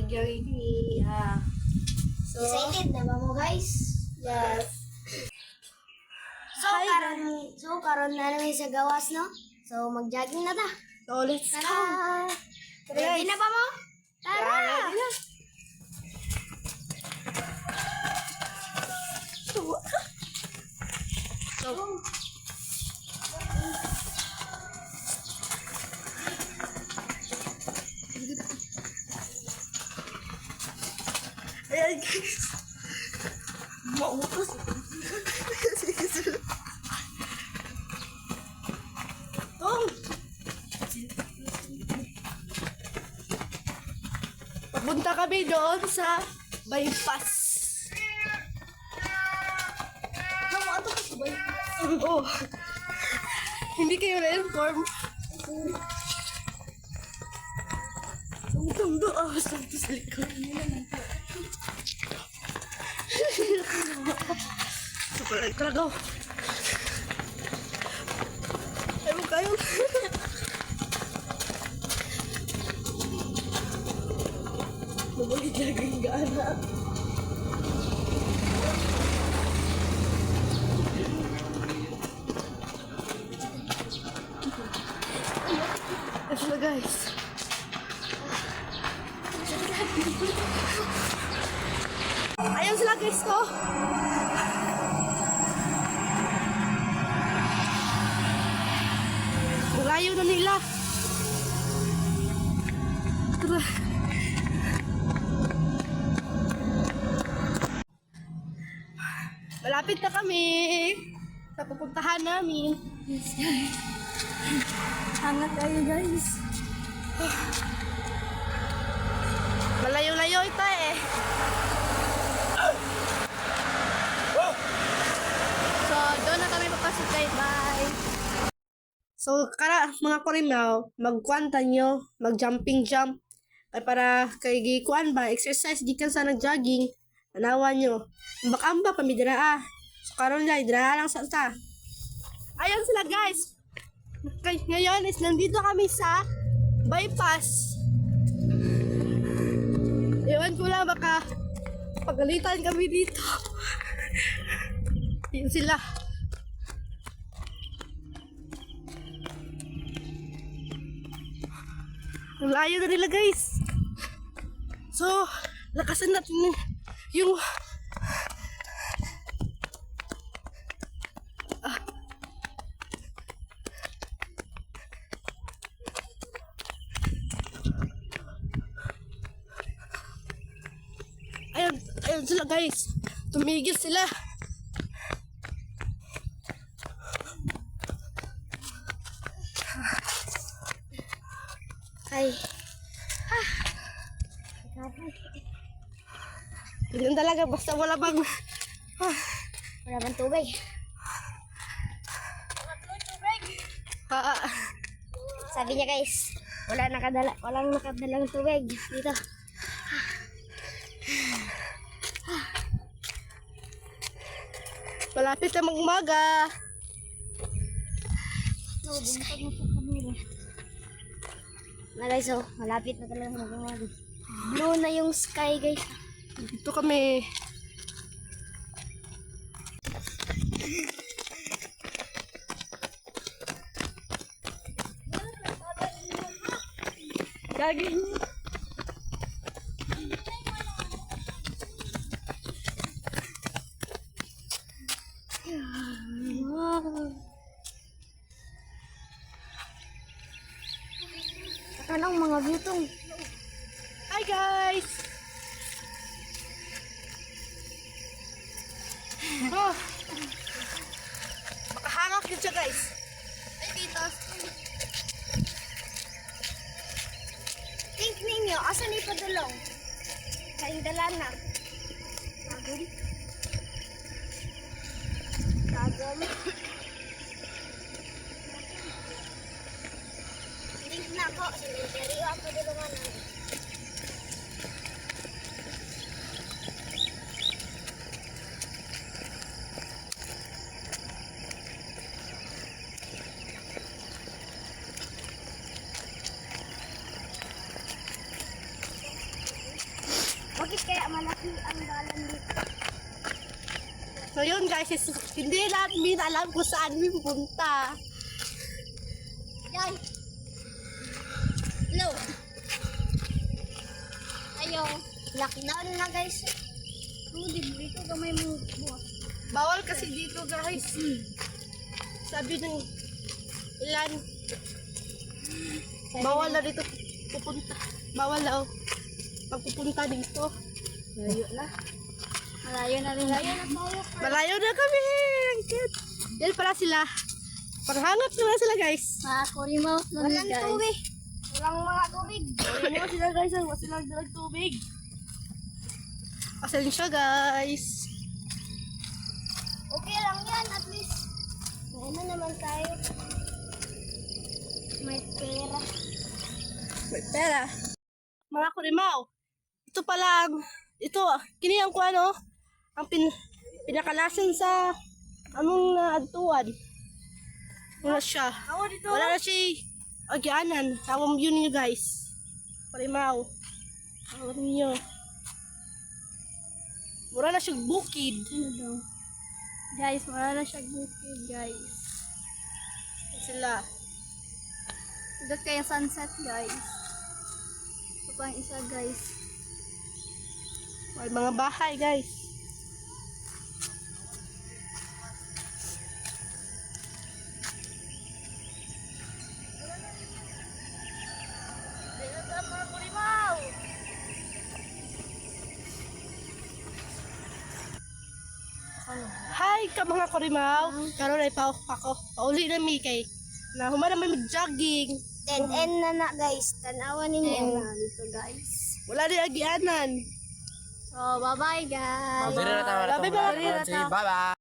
mag-jogging kami. So, Excited na ba mo guys? yes. Karon na namin sa gawas no. So mag-jogging na ta. So, let's Tara. go. Ready na ba mo? Tara. Ready na. So, ayan guys. Mautos. Oh. Papunta kami doon sa bypass. Ano ka sa bypass? Oh. Hindi kayo na-inform. Ang doon. Santo sa likod. Super nagkragaw. Ewan kayo. Nabalik laging gaana. Ito na guys. Ayun sila guys ko. Layo na nila. Tara. Malapit na kami sa pupuntahan namin. Yes, guys. Hangat tayo, guys. Malayo-layo ito eh. So, doon na kami papasok guys. Bye. So, mga Kurimaw, magkwanta nyo, mag-jumping jump. Ay para kay gikuan ba, exercise, di ka sa nag-jogging. Tanawan nyo. Ambak-ambak, pamidiraa. So, karon guys, diraa lang sa ta. Ayun sila guys. Ngayon is nandito kami sa bypass. Ewan ko lang, baka pagalitan kami dito. Ayun sila. Ang layo na nila guys. So, lakasan natin yung ayun sila guys. Tumigil sila. Ay. Ganyan talaga, basta wala bang Wala bang tubig? Sabi niya guys, walang nakadalang tubig dito. malapit na mag-umaga. Na guys, oh, malapit na talaga mag-umaga. Blue na yung sky guys. Dito kami. Gagawin. Anong mga view tong? Hi guys! Oh. Makahangak yun siya guys. Ay, dito. Think ninyo, asan ipadulong? Sa Indalana. Tagom. Tagom. Think na ako, simenteryo ang padulungan. malaki ang dalan dito. So yun guys, hindi namin alam kung saan kami pupunta. Yan. Hello. Ayo. Lockdown na guys. Dito gamay mo buhat. Bawal kasi dito guys. Sabi ng ilan, bawal na dito pupunta. Bawal na pagpupunta dito. Malayo na. Malayo na rin. Malayo na tayo. Malayo na kami. Yan pala sila. Parhangat na sila guys. Mga Korimo. Walang tubig. Walang mga tubig. Ano sila guys? Wala silang dalag tubig. Pasensya guys. Okay lang yan, at least. May ano naman tayo. May pera. May pera. Mga kurimaw, ito palang, kiniyang ko ano, ang pinakalasan sa among adtuan. Wala siya. Wala na siya agyanan. Tawang yun niyo guys. Kurimaw. Tawang niyo. Wala na siyang bukid. Ano daw? Guys, wala na siya bukid, guys. Sila. Dot kayo sunset, guys. Ito pa ang isa, guys. May mga bahay guys. Hi ka mga kurimaw. Karon ay ako. Pauli na mi kay na humana may jogging. 10N na guys. Tanawan ninyo na dito, guys. Wala din agyanan. So, bye-bye, guys. Bye-bye. Bye bye.